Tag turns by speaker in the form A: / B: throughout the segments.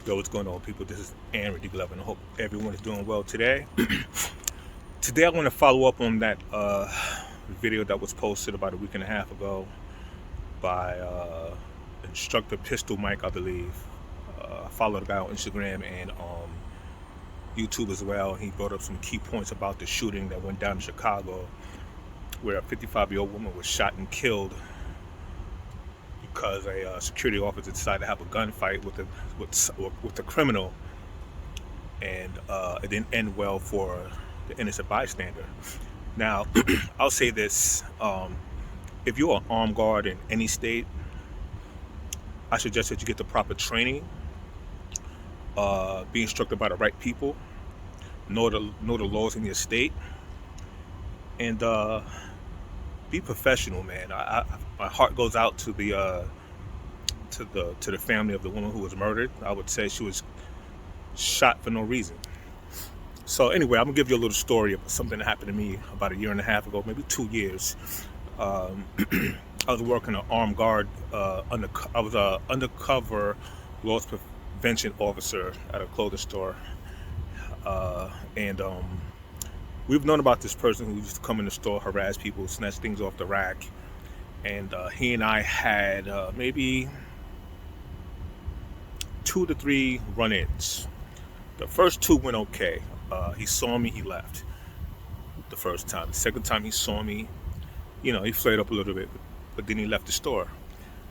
A: Yo, what's going on, people? This is Aaron Glover, and I hope everyone is doing well today. Today, I want to follow up on that video that was posted about a week and a half ago by instructor Pistol Mike, I believe. I follow the guy on Instagram and YouTube as well. He brought up some key points about the shooting that went down in Chicago, where a 55-year-old woman was shot and killed because a security officer decided to have a gunfight with a criminal, and it didn't end well for the innocent bystander. Now, I'll say this: if you're an armed guard in any state, I suggest that you get the proper training, be instructed by the right people, know the laws in your state, and be professional, man. My heart goes out to the family of the woman who was murdered. I would say she was shot for no reason. So anyway, I'm gonna give you a little story of something that happened to me about a year and a half ago, maybe 2 years. Um, I was working an armed guard. I was a undercover loss prevention officer at a clothing store, and we've known about this person who used to come in the store, harass people, snatch things off the rack, and he and I had maybe 2 to 3 run-ins. The first two went okay. He saw me, he left the first time. The second time he saw me, he flared up a little bit, but then he left the store.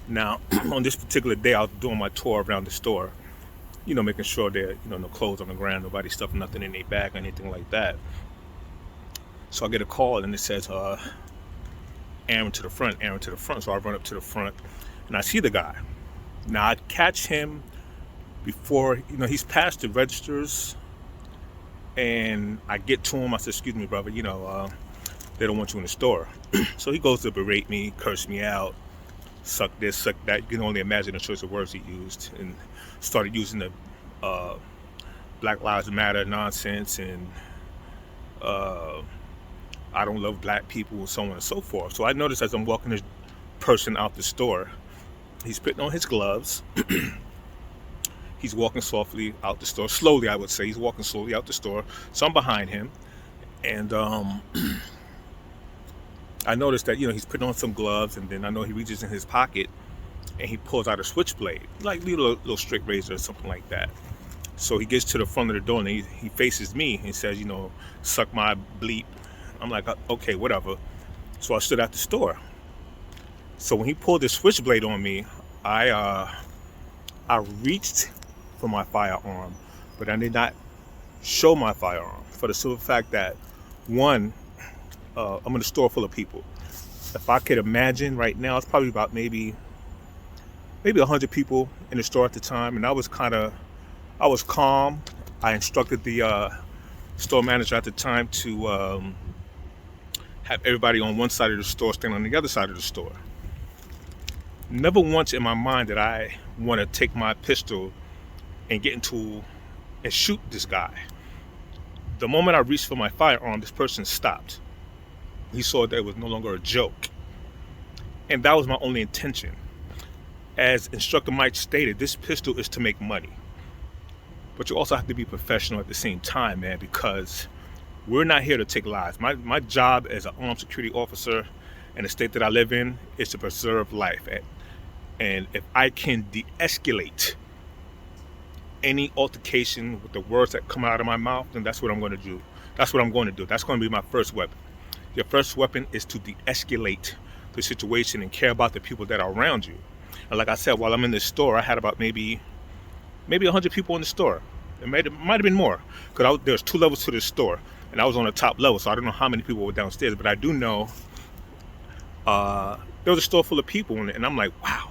A: Now, on this particular day, I was doing my tour around the store, making sure that, no clothes on the ground, nobody stuffing nothing in their bag or anything like that. So I get a call and it says, Aaron to the front, Aaron to the front. So I run up to the front and I see the guy. Now I catch him before, he's past the registers, and I get to him. I said, excuse me, brother, they don't want you in the store. So he goes to berate me, curse me out, suck this, suck that. You can only imagine the choice of words he used, and started using the Black Lives Matter nonsense, and I don't love black people, and so on and so forth. So I noticed as I'm walking this person out the store, he's putting on his gloves. He's walking softly out the store, slowly I would say. He's walking slowly out the store. So I'm behind him, and I noticed that he's putting on some gloves, and then I know he reaches in his pocket and he pulls out a switchblade, like little straight razor or something like that. So he gets to the front of the door and he faces me and says, suck my bleep. I'm like, okay, whatever. So I stood at the store. So when he pulled the switchblade on me, I reached for my firearm, but I did not show my firearm, for the simple fact that, one, I'm in a store full of people. If I could imagine right now, it's probably about maybe 100 people in the store at the time, and I was calm. I instructed the store manager at the time to have everybody on one side of the store stand on the other side of the store. Never once in my mind did I want to take my pistol and and shoot this guy. The moment I reached for my firearm, this person stopped. He saw that it was no longer a joke. And that was my only intention. As Instructor Mike stated, this pistol is to make money. But you also have to be professional at the same time, man, because we're not here to take lives. My job as an armed security officer in the state that I live in is to preserve life. And if I can de-escalate any altercation with the words that come out of my mouth, then that's what I'm going to do. That's what I'm going to do. That's going to be my first weapon. Your first weapon is to de-escalate the situation and care about the people that are around you. And like I said, while I'm in this store, I had about maybe 100 people in the store. It might have been more, because there's 2 levels to this store, and I was on the top level, so I don't know how many people were downstairs, but I do know there was a store full of people, and I'm like, wow.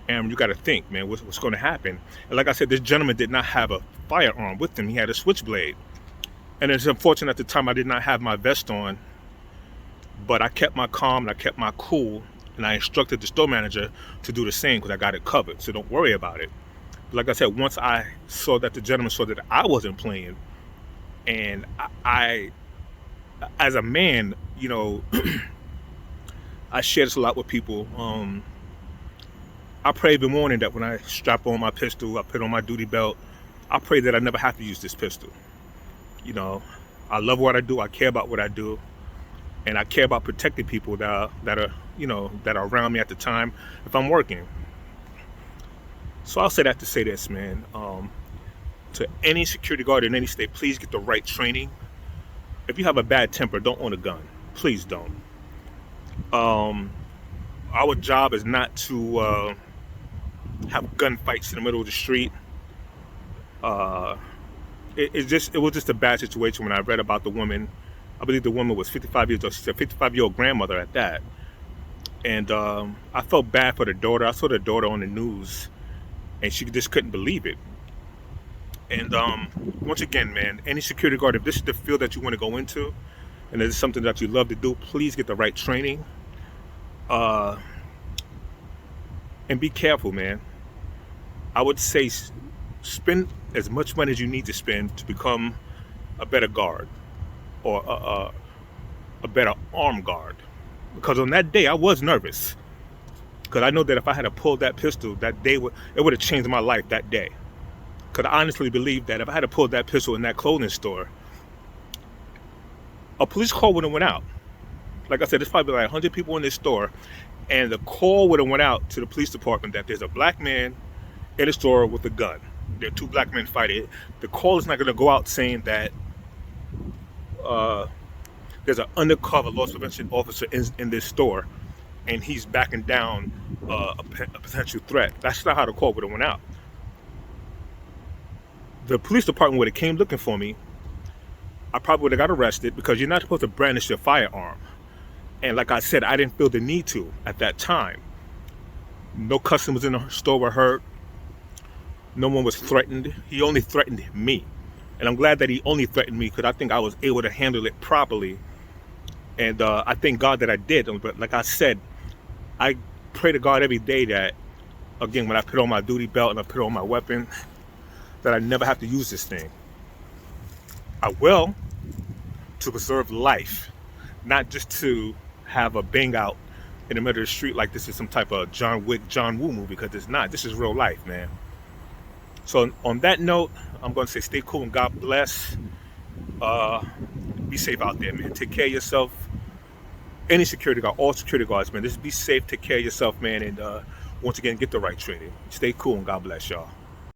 A: And you got to think, man, what's going to happen? And like I said, this gentleman did not have a firearm with him. He had a switchblade. And it's unfortunate at the time I did not have my vest on, but I kept my calm and I kept my cool, and I instructed the store manager to do the same because I got it covered. So don't worry about it. But like I said, once I saw that the gentleman saw that I wasn't playing, and I as a man, I share this a lot with people. I pray every morning that when I strap on my pistol, I put on my duty belt, I pray that I never have to use this pistol. You know, I love what I do. I care about what I do, and I care about protecting people that are around me at the time if I'm working. So I'll say that to say this, man. To any security guard in any state, please get the right training. If you have a bad temper, don't own a gun. Please don't. Um, our job is not to have gunfights in the middle of the street. Uh, it was just a bad situation when I read about the woman. I believe the woman was 55 years old. She's a 55-year-old grandmother at that. And I felt bad for the daughter. I saw the daughter on the news, and she just couldn't believe it. And once again, man, any security guard, if this is the field that you want to go into, and this is something that you love to do, please get the right training. Uh, and be careful, man. I would say spend as much money as you need to spend to become a better guard or a better armed guard. Because on that day, I was nervous. Because I know that if I had to pull that pistol that day, it would have changed my life that day. Because I honestly believe that if I had to pull that pistol in that clothing store, a police call would have went out. Like I said, there's probably like 100 people in this store, and the call would have went out to the police department that there's a black man in a store with a gun. There are two black men fighting. The call is not going to go out saying that there's an undercover loss prevention officer in this store, and he's backing down a potential threat. That's not how the call would have went out. The police department would have came looking for me. I probably would have got arrested because you're not supposed to brandish your firearm. And like I said, I didn't feel the need to at that time. No customers in the store were hurt. No one was threatened. He only threatened me. And I'm glad that he only threatened me because I think I was able to handle it properly. And I thank God that I did. But like I said, I pray to God every day that, again, when I put on my duty belt and I put on my weapon, that I never have to use this thing. I will, to preserve life, not just to have a bang out in the middle of the street like this is some type of John Wick, John Woo movie, because it's not. This is real life, man. So on that note, I'm going to say stay cool and God bless. Be safe out there, man. Take care of yourself. Any security guard, all security guards, man, just be safe, take care of yourself, man, and once again, get the right training. Stay cool and God bless y'all.